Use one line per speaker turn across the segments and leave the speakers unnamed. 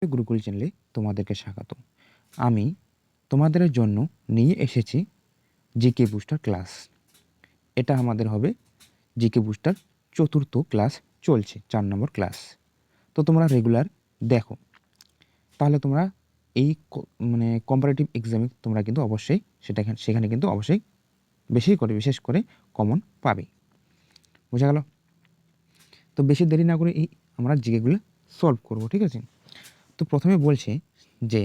গুরুকুল চ্যানেলে তোমাদেরকে স্বাগত। আমি তোমাদের জন্য নিয়ে এসেছি জিকে বুস্টার ক্লাস। এটা আমাদের হবে জিকে বুস্টার চতুর্থ ক্লাস চলছে, 4 নম্বর ক্লাস। তো তোমরা রেগুলার দেখো, তাহলে তোমরা এই কম্পারেটিভ এক্সামে তোমরা কিন্তু অবশ্যই সেখানে কিন্তু অবশ্যই বিশেষ করে কমন পাবে। বোঝা গেল? তো বেশি দেরি না করে আমরা জিকেগুলো সলভ করব, ঠিক আছে? তো প্রথমে বলছে যে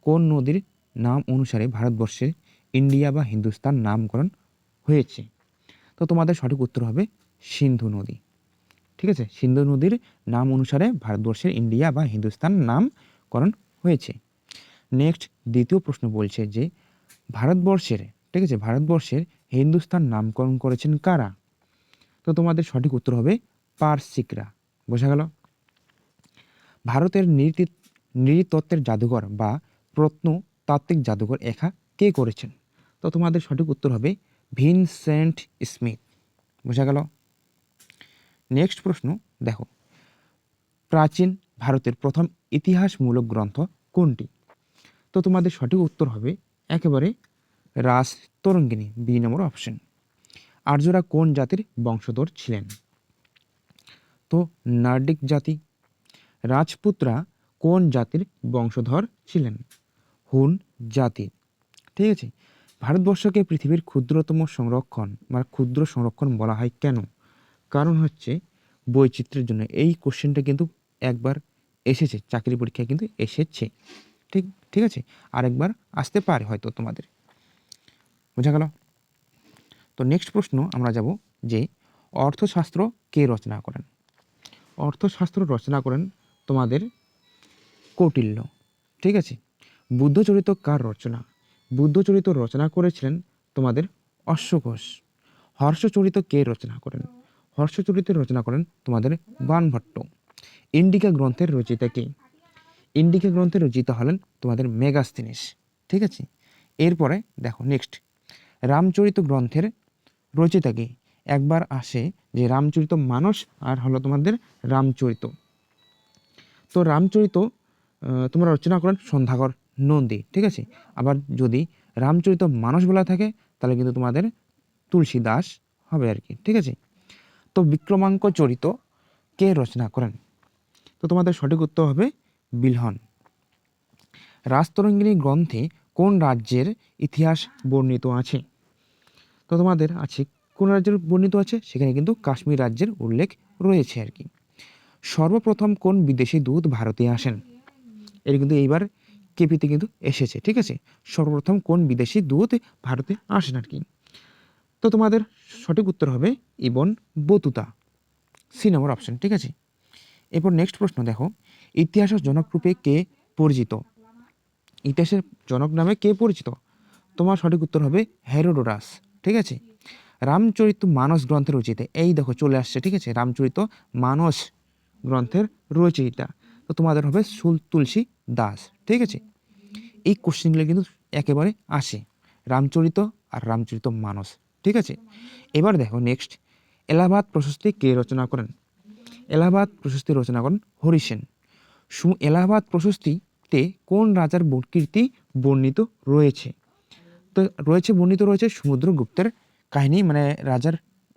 কোন নদীর নাম অনুসারে ভারতবর্ষের ইন্ডিয়া বা হিন্দুস্তান নামকরণ হয়েছে। তো তোমাদের সঠিক উত্তর হবে সিন্ধু নদী, ঠিক আছে? সিন্ধু নদীর নাম অনুসারে ভারতবর্ষের ইন্ডিয়া বা হিন্দুস্তান নামকরণ হয়েছে। নেক্সট দ্বিতীয় প্রশ্ন বলছে যে ভারতবর্ষের, ঠিক আছে, ভারতবর্ষের হিন্দুস্তান নামকরণ করেছেন কারা? তো তোমাদের সঠিক উত্তর হবে পারসিকরা। বোঝা গেল? ভারতের নৃতত্ত্বের জাদুঘর বা প্রত্নতাত্ত্বিক জাদুঘর একা কে করেছেন? তো তোমাদের সঠিক উত্তর হবে ভিনসেন্ট স্মিথ। বোঝা গেল? নেক্সট প্রশ্ন দেখো, প্রাচীন ভারতের প্রথম ইতিহাসমূলক গ্রন্থ কোনটি? তো তোমাদের সঠিক উত্তর হবে একেবারে রাসতরঙ্গিনী, বি নম্বর অপশন। আর্যরা কোন জাতির বংশধর ছিলেন? তো নার্ডিক জাতি। রাজপুতরা কোন জাতির বংশধর ছিলেন? হুন জাতির। ঠিক আছে? ভারতবর্ষকে পৃথিবীর ক্ষুদ্র সংরক্ষণ বলা হয় কেন? কারণ হচ্ছে বৈচিত্র্যের জন্য। এই কোশ্চেনটা কিন্তু একবার এসেছে, চাকরি পরীক্ষায় কিন্তু এসেছে। ঠিক আছে? আরেকবার আসতে পারে হয়তো তোমাদের। বোঝা গেল? তো নেক্সট প্রশ্ন আমরা যাব যে অর্থশাস্ত্র কে রচনা করেন? অর্থশাস্ত্র রচনা করেন তোমাদের কৌটিল্য। ঠিক আছে? বুদ্ধচরিত কার রচনা? বুদ্ধচরিত রচনা করেছিলেন তোমাদের অশ্বঘোষ। হর্ষচরিত কে রচনা করেন? হর্ষচরিত রচনা করেন তোমাদের বাণভট্ট। ইন্ডিকা গ্রন্থের রচয়িতা কে? ইন্ডিকা গ্রন্থের রচয়িতা হলেন তোমাদের মেগাস্তিনিস। ঠিক আছে? এরপরে দেখো নেক্সট, রামচরিত গ্রন্থের রচয়িতা কে? একবার আসে যে রামচরিত মানস আর হলো তোমাদের রামচরিত। তো রামচরিত তোমরা রচনা করেন সন্ধ্যাকর নন্দী। ঠিক আছে? আবার যদি রামচরিত মানস বলা থাকে তাহলে কিন্তু তোমাদের তুলসী দাস হবে আর কি। ঠিক আছে? তো বিক্রমাঙ্ক চরিত কে রচনা করেন? তো তোমাদের সঠিক উত্তর হবে বিলহন। রাসতরঙ্গিনী গ্রন্থে কোন রাজ্যের ইতিহাস বর্ণিত আছে? তো তোমাদের আছে কোন রাজ্যের বর্ণিত আছে? সেখানে কিন্তু কাশ্মীর রাজ্যের উল্লেখ রয়েছে আর কি। সর্বপ্রথম কোন বিদেশি দূত ভারতে আসেন? এর কিন্তু এইবার কেপিতে কিন্তু এসেছে। ঠিক আছে? সর্বপ্রথম কোন বিদেশি দূত ভারতে আসেন আর কি। তো তোমাদের সঠিক উত্তর হবে ইবন বতুতা, সি নম্বর অপশন। ঠিক আছে? এরপর নেক্সট প্রশ্ন দেখো, ইতিহাসের জনক রূপে কে পরিচিত? ইতিহাসের জনক নামে কে পরিচিত? তোমার সঠিক উত্তর হবে হেরোডোটাস। ঠিক আছে? রামচরিত মানস গ্রন্থের রচয়িতা, এই দেখো চলে আসছে। ঠিক আছে? রামচরিত মানস গ্রন্থের রচয়িতা তো তোমাদের হবে তুলসী দাস। ঠিক আছে? এই কোশ্চেনগুলো কিন্তু একেবারে আসে, রামচরিত আর রামচরিত মানস। ঠিক আছে? এবার দেখো নেক্সট, এলাহাবাদ প্রশস্তি কে রচনা করেন? এলাহাবাদ প্রশস্তি রচনা করেন হরিসেন। এলাহাবাদ প্রশস্তিতে কোন রাজার কীর্তি বর্ণিত রয়েছে? তো বর্ণিত রয়েছে সমুদ্রগুপ্তের কাহিনী, মানে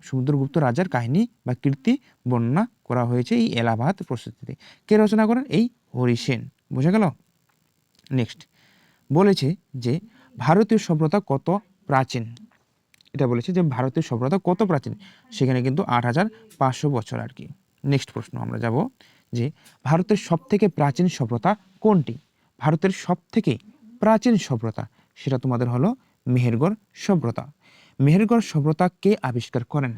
সমুদ্রগুপ্ত রাজার কাহিনী বা কীর্তি বর্ণনা করা হয়েছে এই এলাহাবাদ প্রশস্তিতে। কে রচনা করেন? এই হরিসেন। বোঝা গেল? নেক্সট বলেছে যে ভারতীয় সভ্যতা কত প্রাচীন? এটা বলেছে যে ভারতীয় সভ্যতা কত প্রাচীন, সেখানে কিন্তু 8500 বছর আর কি। নেক্সট প্রশ্ন আমরা যাব যে ভারতের সবথেকে প্রাচীন সভ্যতা কোনটি? ভারতের সবথেকে প্রাচীন সভ্যতা সেটা তোমাদের হলো মেহেরগড় সভ্যতা। মেহেরগড় সভ্যতা কে আবিষ্কার করেন?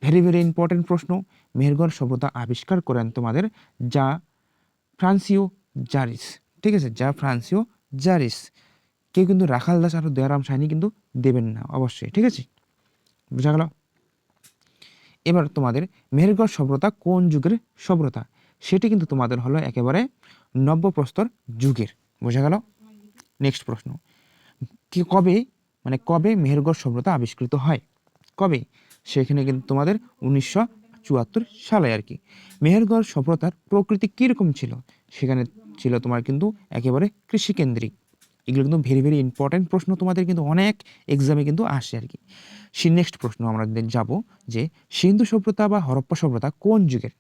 ভেরি ভেরি ইম্পর্টেন্ট প্রশ্ন। মেহেরগড় সভ্যতা আবিষ্কার করেন তোমাদের যা ফ্রান্সিও জারিস। ঠিক আছে? যা ফ্রান্সিও জারিস। কেউ কিন্তু রাখাল দাস আর দয়ারাম সাহানি কিন্তু দেবেন না অবশ্যই। ঠিক আছে? বোঝা গেল? এবার তোমাদের মেহেরগড় সভ্যতা কোন যুগের সভ্যতা? সেটি কিন্তু তোমাদের হলো একেবারে নব্যপ্রস্তর যুগের। বোঝা গেল? নেক্সট প্রশ্ন, কবে মেহেরগড় সভ্যতা আবিষ্কৃত হয়? কবে? সেখানে কিন্তু তোমাদের 1974 সালে আর কি। মেহেরগড় সভ্যতার প্রকৃতি কীরকম ছিল? সেখানে ছিল তোমার কিন্তু একেবারে কৃষিকেন্দ্রিক। এগুলো কিন্তু ভেরি ভেরি ইম্পর্টেন্ট প্রশ্ন, তোমাদের কিন্তু অনেক এক্সামে কিন্তু আসে আর কি। নেক্সট প্রশ্ন আমরা যাব যে সিন্ধু সভ্যতা বা হরপ্পা সভ্যতা কোন যুগের?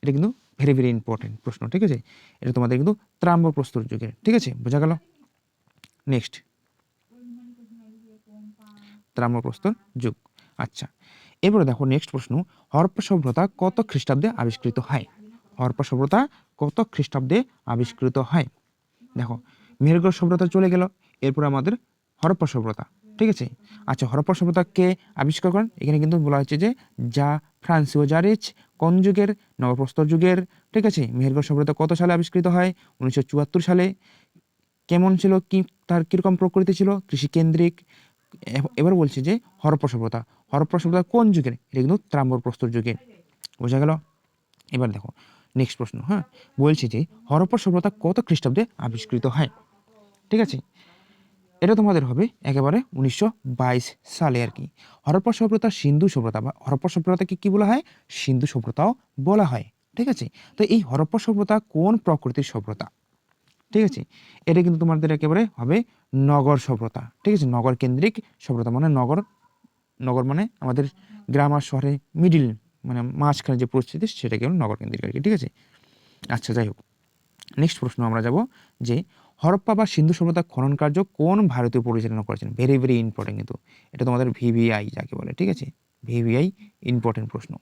এটা কিন্তু ভেরি ভেরি ইম্পর্টেন্ট প্রশ্ন, ঠিক আছে। এটা তোমাদের কিন্তু তাম্রপ্রস্তর যুগের, ঠিক আছে, বোঝা গেল। নেক্সট তাম্রপ্রস্তর যুগ। আচ্ছা, এবারে দেখো নেক্সট প্রশ্ন, হরপ্পা সভ্যতা কত খ্রিস্টাব্দে আবিষ্কৃত হয়? হরপ্পা সভ্যতা কত খ্রিস্টাব্দে আবিষ্কৃত হয়? দেখো মেহেরগড় সভ্যতা চলে গেল, এরপর আমাদের হরপ্পা সভ্যতা, ঠিক আছে। আচ্ছা, হরপ্পা সভ্যতা কে আবিষ্কার করেন? এখানে কিন্তু বলা হচ্ছে যে যা ফ্রান্সিও জারিচ। কোন যুগের? নবপ্রস্তর যুগের, ঠিক আছে। মেহেরগড় সভ্যতা কত সালে আবিষ্কৃত হয়? 1974 সালে। কেমন ছিল, কি তার কিরকম প্রকৃতি ছিল? কৃষিকেন্দ্রিক। এবার বলছে যে হরপ্পা সভ্যতা, হরপ্পা সভ্যতা কোন যুগের? এটা কিন্তু তাম্রপ্রস্তর যুগের, বোঝা গেল। এবার দেখো নেক্সট প্রশ্ন, হ্যাঁ, বলছে যে হরপ্পা সভ্যতা কত খ্রিস্টাব্দে আবিষ্কৃত হয়? ঠিক আছে, এটা তোমাদের হবে একেবারে 1922 সালে আর কি। হরপ্পা সভ্যতা সিন্ধু সভ্যতা বা হরপ্পা সভ্যতাকে কি বলা হয়? সিন্ধু সভ্যতাও বলা হয়, ঠিক আছে। তো এই হরপ্পা সভ্যতা কোন প্রকৃতির সভ্যতা? ঠিক আছে, এটা কিন্তু তোমাদের একেবারে হবে নগর সভ্যতা, ঠিক আছে। নগর কেন্দ্রিক সভ্যতা মানে নগর, নগর মানে আমাদের গ্রাম আর শহরে মিডিল, মানে মাঝখানে যে পরিস্থিতি সেটাকে নগর কেন্দ্রিক আর কি, ঠিক আছে। আচ্ছা, যাই হোক, নেক্সট প্রশ্ন আমরা যাব যে হরপ্পা বা সিন্ধু সভ্যতা খনন কার্য কোন ভারতীয় পরিচালনা করেছেন? ভেরি ভেরি ইম্পর্টেন্ট কিন্তু এটা তোমাদের ভিভিআই যাকে বলে, ঠিক আছে। ভিভিআই ইম্পর্টেন্ট প্রশ্ন।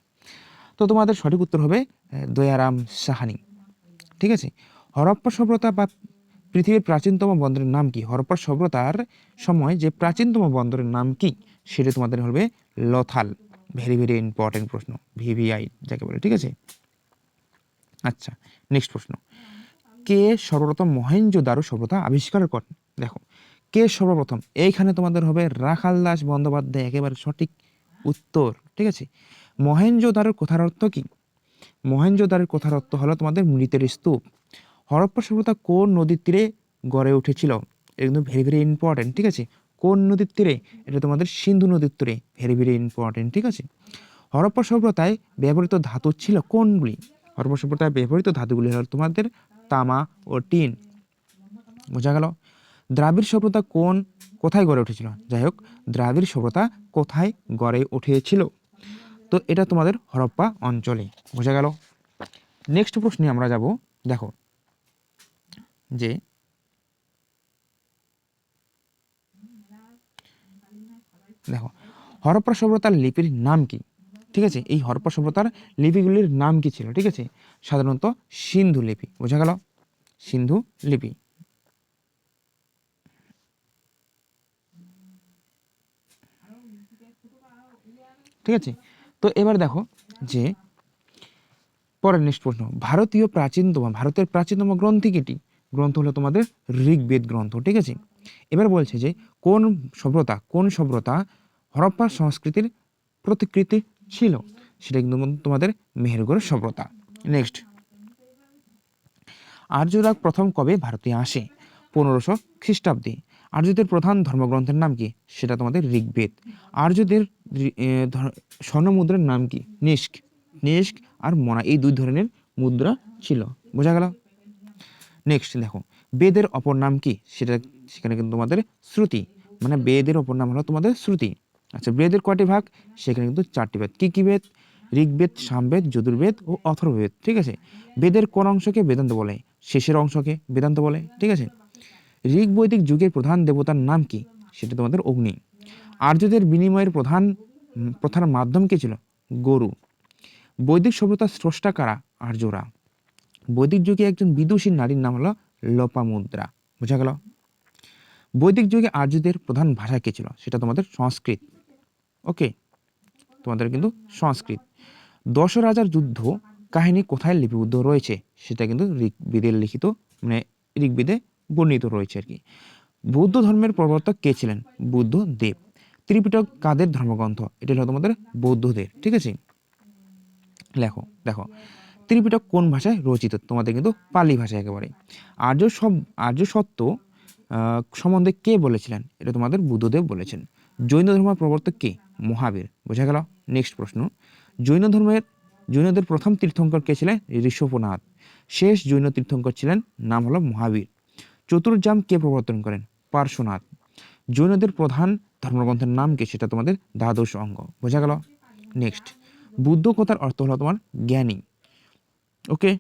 তো তোমাদের সঠিক উত্তর হবে দয়ারাম সাহানি, ঠিক আছে। হরপ্পা সভ্যতা বা পৃথিবীর প্রাচীনতম বন্দরের নাম কি? হরপ্পা সভ্যতার সময় যে প্রাচীনতম বন্দরের নাম কি সেটা তোমাদের হবে লথাল। ভেরি ভেরি ইম্পর্টেন্ট প্রশ্ন, ভিভিআই যাকে বলে, ঠিক আছে। আচ্ছা, নেক্সট প্রশ্ন, কে সর্বপ্রথম মহেঞ্জোদারো সভ্যতা আবিষ্কার করেন? দেখো কে সর্বপ্রথম, এইখানে তোমাদের হবে রাখাল দাস বন্দ্যোপাধ্যায়, একেবারে সঠিক উত্তর, ঠিক আছে। মহেঞ্জোদারোর কথার অর্থ কি? মহেঞ্জোদারোর কথার অর্থ হলো তোমাদের মৃতের স্তূপ। হরপ্পা সভ্যতা কোন নদীর তীরে গড়ে উঠেছিল? এটা কিন্তু ভেরি ভেরি ইম্পর্টেন্ট, ঠিক আছে। কোন নদীর তীরে? এটা তোমাদের সিন্ধু নদীর তীরে, ভেরি ভেরি ইম্পর্টেন্ট, ঠিক আছে। হরপ্পা সভ্যতায় ব্যবহৃত ধাতু ছিল কোনগুলি? হরপ্পা সভ্যতায় ব্যবহৃত ধাতুগুলি হলো তোমাদের তামা ও টিন, বোঝা গেল। দ্রাবিড় সভ্যতা কোথায় গড়ে উঠেছিল? যাই হোক, দ্রাবিড় সভ্যতা কোথায় গড়ে উঠেছিল? তো এটা তোমাদের হরপ্পা অঞ্চলে, বোঝা গেল। নেক্সট প্রশ্নে আমরা যাব, দেখো যে দেখো হরপ্পা সভ্যতার লিপির নাম কি? ঠিক আছে, এই হরপ্পা সভ্যতার লিপিগুলির নাম কি ছিল? ঠিক আছে, সাধারণত সিন্ধু লিপি, বোঝা গেল, সিন্ধু লিপি। ঠিক আছে, তো এবার দেখো যে পরের নেক্সট প্রশ্ন, ভারতের প্রাচীনতম গ্রন্থ কিটি? গ্রন্থ হলো তোমাদের ঋগ্বেদ গ্রন্থ, ঠিক আছে। এবার বলছে যে কোন সভ্যতা হরপ্পা সংস্কৃতির প্রতিকৃতি ছিল? সেটা কিন্তু তোমাদের মেহেরগড় সভ্যতা। নেক্সট, আর্যরা প্রথম কবে ভারতে আসে? 1500 খ্রিস্টাব্দে। আর্যদের প্রধান ধর্মগ্রন্থের নাম কি? সেটা তোমাদের ঋগ্বেদ। আর্যদের স্বর্ণমুদ্রার নাম কি? নিষ্ক আর মনা, এই দুই ধরনের মুদ্রা ছিল, বোঝা গেল। নেক্সট দেখো, বেদের অপর নাম কি? সেখানে কিন্তু তোমাদের শ্রুতি, মানে বেদের অপর নাম হলো তোমাদের শ্রুতি। আচ্ছা, বেদের কয়টি ভাগ? সেখানে কিন্তু 4টি বেদ। কি কি বেদ? ঋগ্বেদ, সামবেদ, যজুর্বেদ ও অথর্ববেদ, ঠিক আছে। বেদের কোন অংশকে বেদান্ত বলে? শেষের অংশকে বেদান্ত বলে, ঠিক আছে। ঋগ বৈদিক যুগের প্রধান দেবতার নাম কি? সেটা তোমাদের অগ্নি। আর্যদের বিনিময়ের প্রধান মাধ্যম কি ছিল? গরু। বৈদিক সভ্যতার স্রষ্টা কারা? আর্যরা। বৈদিক যুগে একজন বিদুষী নারীর নাম হলো লোপামুদ্রা, বোঝা গেল। বৈদিক যুগে আর্যদের প্রধান ভাষা কি ছিল? সেটা তোমাদের সংস্কৃত, ওকে, তোমাদের কিন্তু সংস্কৃত। 10 রাজার যুদ্ধ কাহিনী কোথায় লিপিবদ্ধ রয়েছে? সেটা কিন্তু ঋগ্বেদের লিখিত, মানে ঋগ্বেদে বর্ণিত রয়েছে আর কি। বৌদ্ধ ধর্মের প্রবর্তক কে ছিলেন? বুদ্ধ দেব। ত্রিপিটক কাদের ধর্মগ্রন্থ? এটা হলো তোমাদের বৌদ্ধদের, ঠিক আছে। দেখো ত্রিপিটক কোন ভাষায় রচিত? তোমাদের কিন্তু পালি ভাষা একেবারে। আর্য সত্য সম্বন্ধে কে বলেছিলেন? এটা তোমাদের বুদ্ধদেব বলেছেন। জৈন ধর্মের প্রবর্তক কে? মহাবীর, বোঝা গেল। নেক্সট প্রশ্ন, জৈনদের প্রথম তীর্থঙ্কর কে ছিলেন? ঋষভনাথ। শেষ জৈন তীর্থঙ্কর ছিলেন, নাম হলো মহাবীর। চতুর্জাম কে প্রবর্তন করেন? পার্শ্বনাথ। জৈনদের প্রধান ধর্মগ্রন্থের নাম কি? সেটা তোমাদের দ্বাদশ অঙ্গ। বোঝা গেল? নেক্সট, বুদ্ধ কথার অর্থ হলো তোমার জ্ঞানী। ওকে,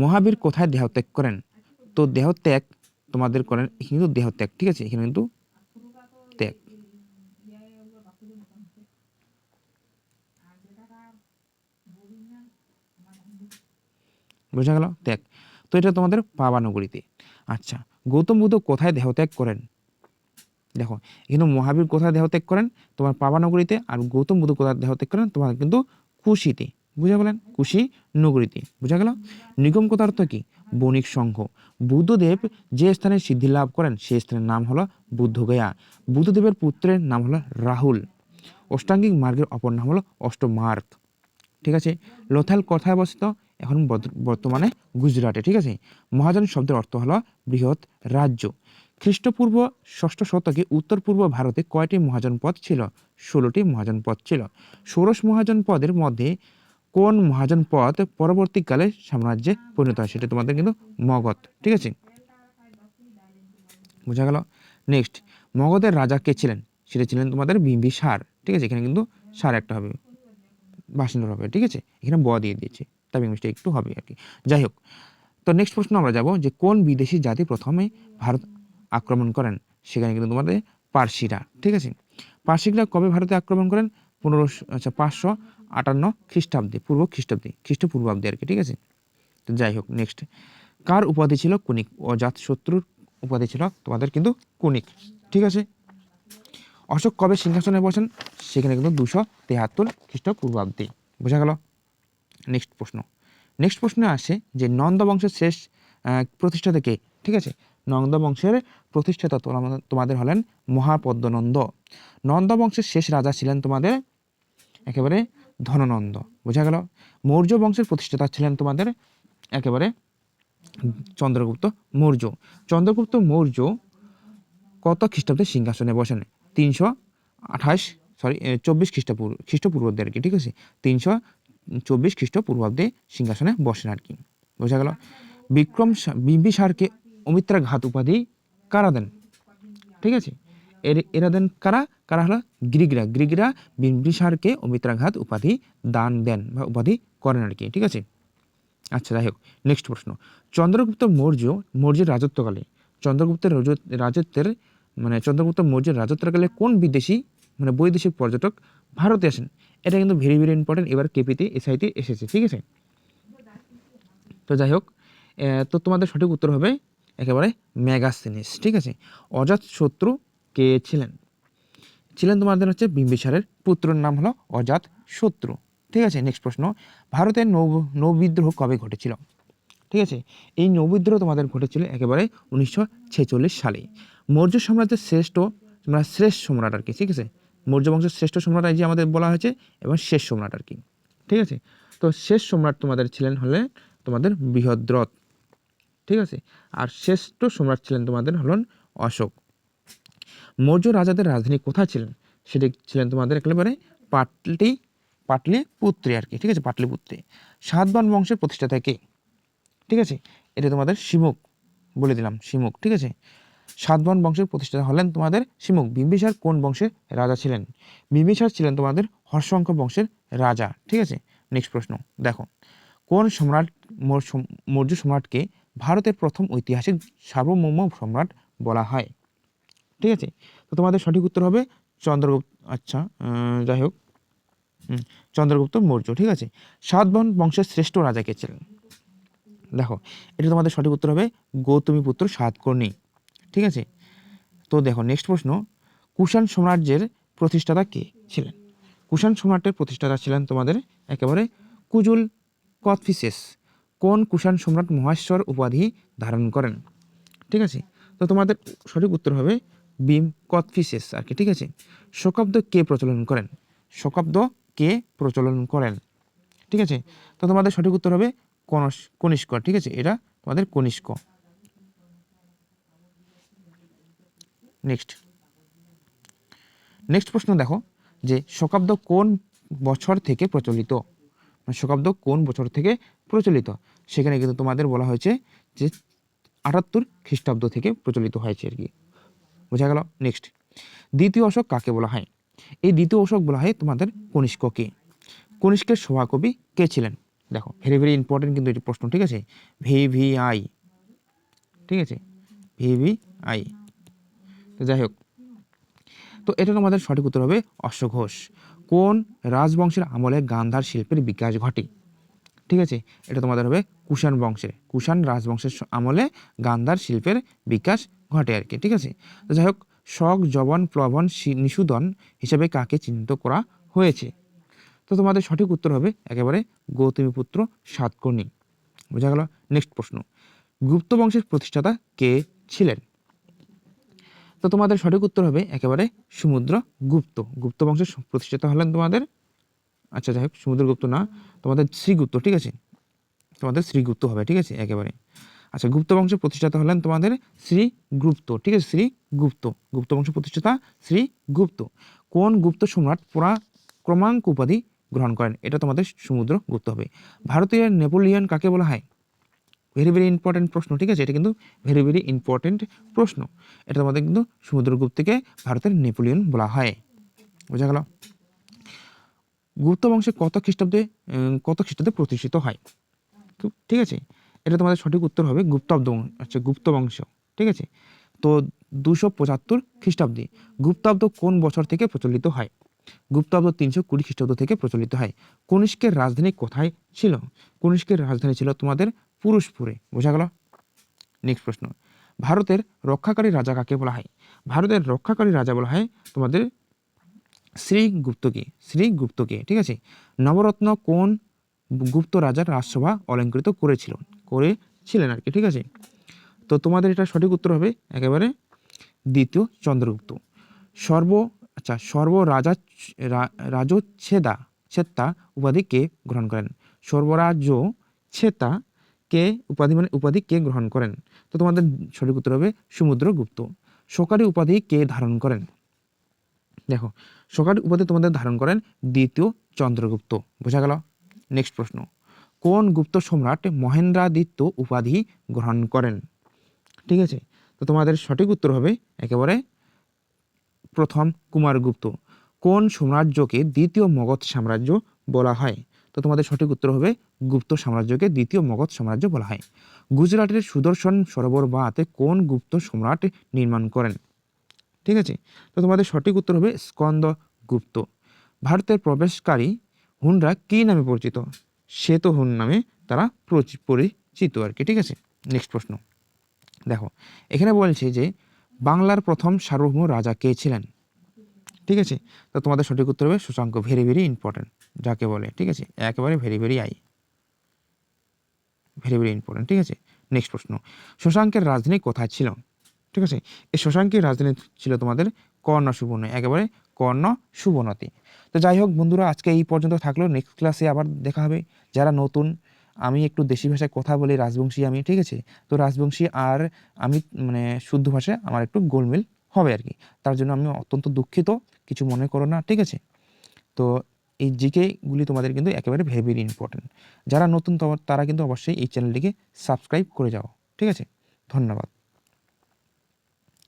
মহাবীর কোথায় দেহত্যাগ করেন? তো দেহত্যাগ তোমাদের করেন কিন্তু দেহত্যাগ, ঠিক আছে, এখানে কিন্তু ত্যাগ। বোঝা গেল? ত্যাগ। তো এটা তোমাদের পাবানগরীতে। আচ্ছা, গৌতম বুদ্ধ কোথায় দেহত্যাগ করেন? দেখো, এখানে মহাবীর কোথায় দেহত্যাগ করেন? তোমার পাবানগরীতে। আর গৌতম বুদ্ধ কোথায় দেহত্যাগ করেন? তোমার কিন্তু কুশিতে। বুঝা গেলেন? কুশি নগরীতে। বুঝা গেল? নিগম কথার অর্থ কি? বণিক সংঘ। বুদ্ধদেব যে স্থানে সিদ্ধি লাভ করেন সেই স্থানের নাম হলো বুদ্ধগয়া। বুদ্ধদেবের পুত্রের নাম হলো রাহুল। অষ্টাঙ্গিক মার্গের অপর নাম হলো অষ্টমার্গ। ঠিক আছে? লোথাল কোথায় অবস্থিত? এখন বর্তমানে গুজরাটে। ঠিক আছে? মহাজন শব্দের অর্থ হলো বৃহৎ রাজ্য। খ্রিস্টপূর্ব ষষ্ঠ শতকে উত্তর পূর্ব ভারতে কয়টি মহাজনপদ ছিল? 16টি মহাজনপদ ছিল। ষোড়শ মহাজনপদের মধ্যে কোন মহাজনপদ পরবর্তীকালে সাম্রাজ্যে পরিণত হয়? সেটা তোমাদের কিন্তু মগধ। ঠিক আছে? বোঝা গেল? নেক্সট, মগধের রাজা কে ছিলেন? সেটা ছিলেন তোমাদের বিম্বিসার। ঠিক আছে? এখানে কিন্তু সার একটা হবে, বাসিন্দর হবে। ঠিক আছে? এখানে ব দিয়ে দিয়েছে, তাই মিস্টেক একটু হবে আর কি। যাই হোক, তো নেক্সট প্রশ্ন আমরা যাব যে কোন বিদেশি জাতি প্রথমে ভারত আক্রমণ করেন? সেখানে কিন্তু তোমাদের পার্সিরা। ঠিক আছে? পার্সিকরা কবে ভারতে আক্রমণ করেন? 558 খ্রিস্টাব্দে, খ্রিস্টপূর্বাব্দে আর কি। ঠিক আছে? তো যাই হোক, নেক্সট, কার উপাধি ছিল কুনিক? অজাত শত্রুর উপাধি ছিল তোমাদের কিন্তু কুনিক। ঠিক আছে? অশোক কবে সিংহাসনে বসেন? সেখানে কিন্তু 273 খ্রিস্টপূর্বাব্দে। বোঝা গেল? নেক্সট প্রশ্নে আসে যে নন্দ বংশের শেষ প্রতিষ্ঠাতা কে? ঠিক আছে? নন্দ বংশের প্রতিষ্ঠাতা তোমাদের হলেন মহাপদ্মনন্দ। নন্দ বংশের শেষ রাজা ছিলেন তোমাদের একেবারে ধননন্দ। বোঝা গেল? মৌর্য বংশের প্রতিষ্ঠাতা ছিলেন তোমাদের একেবারে চন্দ্রগুপ্ত মৌর্য। চন্দ্রগুপ্ত মৌর্য কত খ্রিস্টাব্দে সিংহাসনে বসেন? 24 খ্রিস্টপূর্বাব্দে আর কি। ঠিক আছে? 324 খ্রিস্টপূর্বাব্দে সিংহাসনে বসেন আর কি। বোঝা গেল? বিম্বিসারকে অমিত্রাঘাত উপাধি কারা দেন? ঠিক আছে? এরা দেন কারা? কারা হলো গ্রিকরা বিম্বিসারকে অমিত্রাঘাত উপাধি দান দেন বা উপাধি করেন আর কি। ঠিক আছে? আচ্ছা, যাই হোক, নেক্সট প্রশ্ন, চন্দ্রগুপ্ত মৌর্যের রাজত্বকালে চন্দ্রগুপ্ত মৌর্যের রাজত্বকালে কোন বিদেশি বৈদেশিক পর্যটক ভারতে আসেন? এটা কিন্তু ভেরি ভেরি ইম্পর্টেন্ট, এবার কেপিতে এসআইতে এসেছে। ঠিক আছে? তো যাই হোক, তো তোমাদের সঠিক উত্তর হবে একেবারে মেগাসথেনিস। ঠিক আছে? অজাত শত্রু কে ছিলেন? তোমাদের হচ্ছে বিম্বিসারের পুত্রের নাম হলো অজাত শত্রু। ঠিক আছে? নেক্সট প্রশ্ন, ভারতের নৌবিদ্রোহ কবে ঘটেছিল? ঠিক আছে? এই নৌবিদ্রোহ তোমাদের ঘটেছিল একেবারে 1946 সালে। মৌর্য সাম্রাজ্যের শ্রেষ্ঠ সম্রাট আর কি। ঠিক আছে? মৌর্য বংশের শ্রেষ্ঠ সম্রাট এই যে আমাদের বলা হয়েছে, এবং শেষ সম্রাট আর কি। ঠিক আছে? তো শেষ সম্রাট তোমাদের হলে তোমাদের বৃহদ্রথ। ঠিক আছে? আর শ্রেষ্ঠ সম্রাট ছিলেন তোমাদের হলেন অশোক। মৌর্য রাজাদের রাজধানী কোথায় ছিলেন? সেটি ছিলেন তোমাদের একেবারে পাটলিপুত্রে আর কি। ঠিক আছে? পাটলিপুত্রে। সাতবাহন বংশের প্রতিষ্ঠাতা কে? ঠিক আছে? এটা তোমাদের শিমুক, বলে দিলাম, শিমুক। ঠিক আছে? সাতবাহন বংশের প্রতিষ্ঠাতা হলেন তোমাদের শিমুক। বিম্বিসার কোন বংশের রাজা ছিলেন? বিম্বিসার ছিলেন তোমাদের হর্ষঙ্ক বংশের রাজা। ঠিক আছে? নেক্সট প্রশ্ন দেখো, কোন সম্রাট মৌর্য সম্রাটকে ভারতের প্রথম ঐতিহাসিক সার্বভৌম সম্রাট বলা হয়? ঠিক আছে? তো তোমাদের সঠিক উত্তর হবে চন্দ্রগুপ্ত। আচ্ছা, যাই হোক, চন্দ্রগুপ্ত মৌর্য। ঠিক আছে? সাতবাহন বংশের শ্রেষ্ঠ রাজা কে ছিলেন? দেখো, এটা তোমাদের সঠিক উত্তর হবে গৌতমীপুত্র সাতকর্ণী। ঠিক আছে? তো দেখো, নেক্সট প্রশ্ন, কুষাণ সাম্রাজ্যের প্রতিষ্ঠাতা কে ছিলেন? কুষাণ সম্রাটের প্রতিষ্ঠাতা ছিলেন তোমাদের একেবারে কুজুল কথফিসেস। কোন কুষাণ সম্রাট মহেশ্বর উপাধি ধারণ করেন? ঠিক আছে? তো তোমাদের সঠিক উত্তর হবে ভীম কথফিসেস আর কি। ঠিক আছে? শকাব্দ কে প্রচলন করেন? ঠিক আছে? তো তোমাদের সঠিক উত্তর হবে কনিষ্ক। ঠিক আছে? এটা তোমাদের কনিষ্ক। নেক্সট প্রশ্ন দেখো, যে শকাব্দ কোন বছর থেকে প্রচলিত? সেখানে কিন্তু তোমাদের বলা হয়েছে যে 78 খ্রিস্টাব্দ থেকে প্রচলিত হয়েছে আর কি। বোঝা গেল? নেক্সট, দ্বিতীয় অশোক কাকে বলা হয়? এই দ্বিতীয় অশোক বলা হয় তোমাদের কনিষ্ককে। কনিষ্কের সভাকবি কে ছিলেন? দেখো, ভেরি ভেরি ইম্পর্টেন্ট কিন্তু এটি প্রশ্ন, ঠিক আছে? VVI, ঠিক আছে, VVI। তো যাই হোক, তো এটা তোমাদের সঠিক উত্তর হবে অশ্বঘোষ। কোন রাজবংশের আমলে গান্ধার শিল্পের বিকাশ ঘটে? ঠিক আছে, এটা তোমাদের হবে কুষাণ বংশের, কুষাণ রাজবংশের আমলে গান্ধার শিল্পের বিকাশ ঘটে আর কি। ঠিক আছে, তো যাই হোক, শক, জবন, প্লবন, নিষুদন হিসেবে কাকে চিহ্নিত করা হয়েছে? তো তোমাদের সঠিক উত্তর হবে একেবারে গৌতমীপুত্র সাতকর্ণী। বোঝা গেল? নেক্সট প্রশ্ন, গুপ্ত বংশের প্রতিষ্ঠাতা কে ছিলেন? তো তোমাদের সঠিক উত্তর হবে একেবারে সমুদ্রগুপ্ত। গুপ্ত বংশের প্রতিষ্ঠাতা হলেন তোমাদের, আচ্ছা যাই হোক, সমুদ্রগুপ্ত না, তোমাদের শ্রীগুপ্ত। ঠিক আছে, তোমাদের শ্রীগুপ্ত হবে, ঠিক আছে একেবারে। আচ্ছা, গুপ্ত বংশের প্রতিষ্ঠাতা হলেন তোমাদের শ্রীগুপ্ত। ঠিক আছে, শ্রীগুপ্ত, গুপ্ত বংশের প্রতিষ্ঠাতা শ্রীগুপ্ত। কোন গুপ্ত সম্রাট ক্রমাঙ্ক উপাধি গ্রহণ করেন? এটা তোমাদের সমুদ্রগুপ্ত হবে। ভারতীয় নেপোলিয়ন কাকে বলা হয়? ভেরি ভেরি ইম্পর্টেন্ট প্রশ্ন, ঠিক আছে, এটা কিন্তু ভেরি ভেরি ইম্পর্টেন্ট প্রশ্ন। এটা তোমাদের কিন্তু সমুদ্রগুপ্তকে ভারতের নেপোলিয়ন বলা হয়। বোঝা গেল? গুপ্ত বংশে কত খ্রিস্টাব্দে প্রতিষ্ঠিত হয়? ঠিক আছে, এটা তোমাদের সঠিক উত্তর হবে গুপ্তাব্দ, আচ্ছা গুপ্ত বংশ। ঠিক আছে, তো 275 খ্রিস্টাব্দে। গুপ্তাব্দ কোন বছর থেকে প্রচলিত হয়? গুপ্তাব্দ 320 খ্রিস্টাব্দ থেকে প্রচলিত হয়। কনিষ্কের রাজধানী কোথায় ছিল? কনিষ্কের রাজধানী ছিল তোমাদের পুরুষপুরে। বোঝা গেল? নেক্সট প্রশ্ন, ভারতের রক্ষাকারী রাজা কাকে বলা হয়? ভারতের রক্ষাকারী রাজা বলা হয় তোমাদের শ্রীগুপ্তকে। ঠিক আছে, নবরত্ন কোন গুপ্ত রাজার রাজসভা অলঙ্কৃত করেছিলেন আর কি। ঠিক আছে, তো তোমাদের এটা সঠিক উত্তর হবে একেবারে দ্বিতীয় চন্দ্রগুপ্ত। সর্ব রাজচ্ছেদা উপাধি কে গ্রহণ করেন? সর্বরাজ্যচ্ছেদা কে উপাধি কে গ্রহণ করেন? তো তোমাদের সঠিক উত্তর হবে সমুদ্রগুপ্ত। শোকারি উপাধি কে ধারণ করেন? দেখো, শোকারি উপাধি তোমাদের ধারণ করেন দ্বিতীয় চন্দ্রগুপ্ত। বোঝা গেল? নেক্সট প্রশ্ন, কোন গুপ্ত সম্রাট মহেন্দ্রাদিত্য উপাধি গ্রহণ করেন? ঠিক আছে, তো তোমাদের সঠিক উত্তর হবে একেবারে প্রথম কুমারগুপ্ত। কোন সাম্রাজ্যকে দ্বিতীয় মগধ সাম্রাজ্য বলা হয়? তো তোমাদের সঠিক উত্তর হবে গুপ্ত সাম্রাজ্যকে দ্বিতীয় মগধ সাম্রাজ্য বলা হয়। গুজরাটের সুদর্শন সরোবর বাঁধ কোন গুপ্ত সম্রাট নির্মাণ করেন? ঠিক আছে, তো তোমাদের সঠিক উত্তর হবে স্কন্দগুপ্ত। ভারতের প্রবেশকারী হুনরা কী নামে পরিচিত? শ্বেত হুন নামে তারা পরিচিত আর কি। ঠিক আছে, নেক্সট প্রশ্ন, দেখো এখানে বলছে যে বাংলার প্রথম সার্বভৌম রাজা কে ছিলেন? ঠিক আছে, তো তোমাদের সঠিক উত্তর হবে শশাঙ্ক। ভেরি ভেরি ইম্পর্টেন্ট যাকে বলে। ঠিক আছে, একেবারে ভেরি ভেরি ইম্পর্টেন্ট। ঠিক আছে, নেক্সট প্রশ্ন, শশাঙ্কের রাজধানী কোথায় ছিল? ঠিক আছে, এই শশাঙ্কের রাজধানী ছিল তোমাদের কর্ণ সুবর্ণ, একেবারে কর্ণ সুবর্ণতে। তো যাই হোক বন্ধুরা, আজকে এই পর্যন্ত থাকলো। নেক্সট ক্লাসে আবার দেখা হবে। যারা নতুন, আমি একটু দেশি ভাষায় কথা বলি, রাজবংশী আমি। ঠিক আছে, তো রাজবংশী আর আমি মানে শুদ্ধ ভাষায় আমার একটু গোলমেল হবে আর কি। তার জন্য আমি অত্যন্ত দুঃখিত, কিছু মনে করো না। ঠিক আছে, তো এই জিকেগুলি তোমাদের কিন্তু একেবারে ভেরি ভেরি ইম্পর্টেন্ট। যারা নতুন তারা কিন্তু অবশ্যই এই চ্যানেলটিকে সাবস্ক্রাইব করে যাও। ঠিক আছে, ধন্যবাদ।